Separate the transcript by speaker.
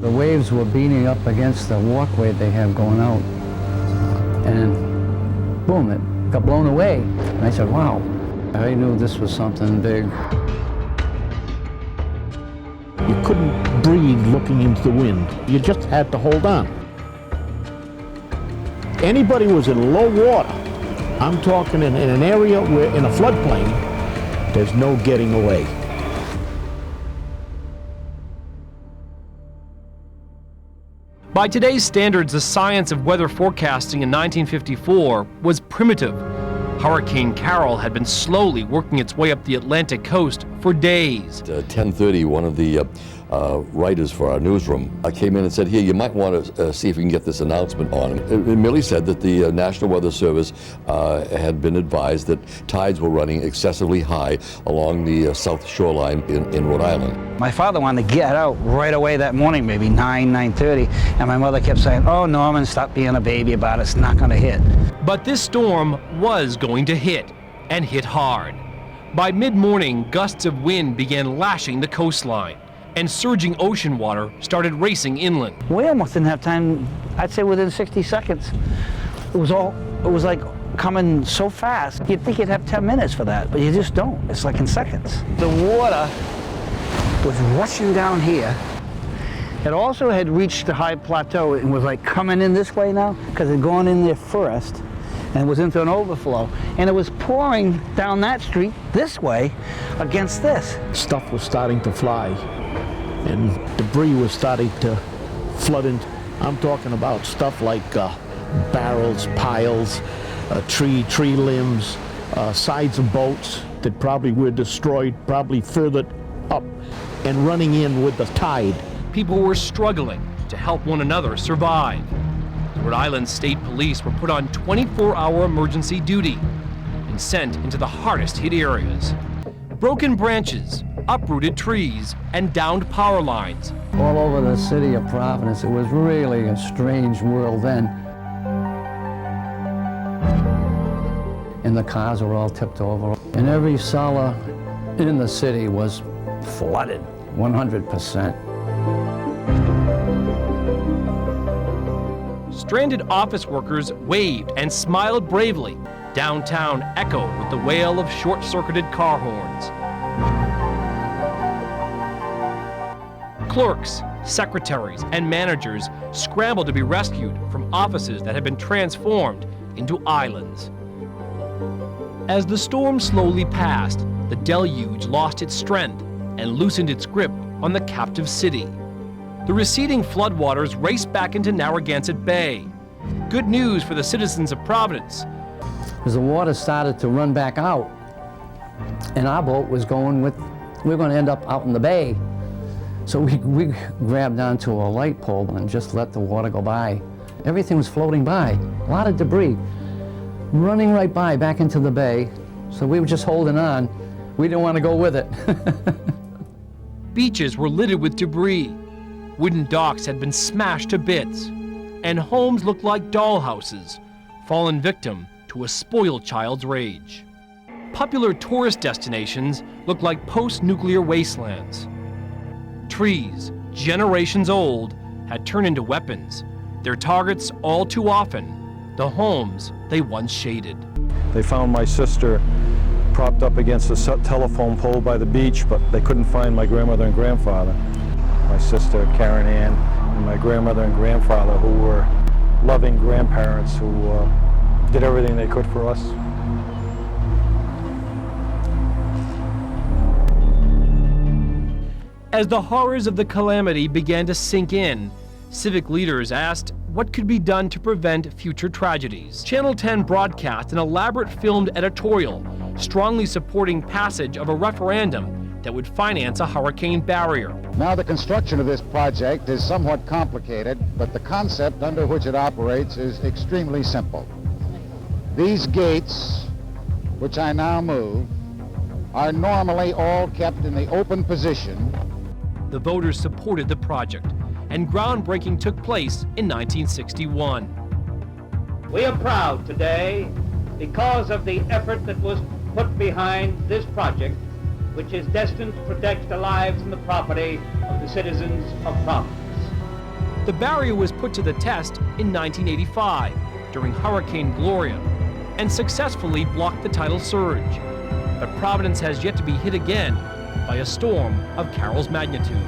Speaker 1: The waves were beating up against the walkway they have going out. And boom, it got blown away. And I said, wow. I knew this was something big.
Speaker 2: You couldn't breathe looking into the wind. You just had to hold on. Anybody was in low water, I'm talking in an area where, in a floodplain, there's no getting away.
Speaker 3: By today's standards, the science of weather forecasting in 1954 was primitive. Hurricane Carol had been slowly working its way up the Atlantic coast for days.
Speaker 4: At 10:30, one of the writers for our newsroom came in and said, here, you might want to see if you can get this announcement on. It merely said that the National Weather Service had been advised that tides were running excessively high along the south shoreline in Rhode Island.
Speaker 5: My father wanted to get out right away that morning, maybe 9:30, and my mother kept saying, oh, Norman, stop being a baby about it, it's not going to hit.
Speaker 3: But this storm was going to hit, and hit hard. By mid-morning, gusts of wind began lashing the coastline, and surging ocean water started racing inland.
Speaker 5: We almost didn't have time, I'd say within 60 seconds. It was like coming so fast. You'd think you'd have 10 minutes for that, but you just don't. It's like in seconds. The water was rushing down here. It also had reached the high plateau and was like coming in this way now, because it had gone in there first and was into an overflow. And it was pouring down that street this way against this.
Speaker 2: Stuff was starting to fly, and debris was starting to flood in. I'm talking about stuff like barrels, piles, tree limbs, sides of boats that probably were destroyed, probably further up and running in with the tide.
Speaker 3: People were struggling to help one another survive. Rhode Island State Police were put on 24-hour emergency duty and sent into the hardest hit areas. Broken branches, uprooted trees, and downed power lines.
Speaker 1: All over the city of Providence, it was really a strange world then. And the cars were all tipped over. And every cellar in the city was flooded, 100%.
Speaker 3: Stranded office workers waved and smiled bravely. Downtown echoed with the wail of short-circuited car horns. Clerks, secretaries, and managers scrambled to be rescued from offices that had been transformed into islands. As the storm slowly passed, the deluge lost its strength and loosened its grip on the captive city. The receding floodwaters raced back into Narragansett Bay. Good news for the citizens of Providence.
Speaker 1: As the water started to run back out, and our boat was going with, we were going to end up out in the bay. So we grabbed onto a light pole and just let the water go by. Everything was floating by, a lot of debris, running right by back into the bay. So we were just holding on. We didn't want to go with it.
Speaker 3: Beaches were littered with debris. Wooden docks had been smashed to bits, and homes looked like dollhouses, fallen victim to a spoiled child's rage. Popular tourist destinations looked like post-nuclear wastelands. Trees, generations old, had turned into weapons, their targets all too often the homes they once shaded.
Speaker 6: They found my sister propped up against a telephone pole by the beach, but they couldn't find my grandmother and grandfather. My sister, Karen Ann, and my grandmother and grandfather, who were loving grandparents who did everything they could for us.
Speaker 3: As the horrors of the calamity began to sink in, civic leaders asked what could be done to prevent future tragedies. Channel 10 broadcast an elaborate filmed editorial strongly supporting passage of a referendum that would finance a hurricane barrier.
Speaker 7: Now, the construction of this project is somewhat complicated, but the concept under which it operates is extremely simple. These gates, which I now move, are normally all kept in the open position.
Speaker 3: The voters supported the project, and groundbreaking took place in 1961.
Speaker 8: We are proud today because of the effort that was put behind this project, which is destined to protect the lives and the property of the citizens of Providence.
Speaker 3: The barrier was put to the test in 1985 during Hurricane Gloria and successfully blocked the tidal surge. But Providence has yet to be hit again by a storm of Carol's magnitude.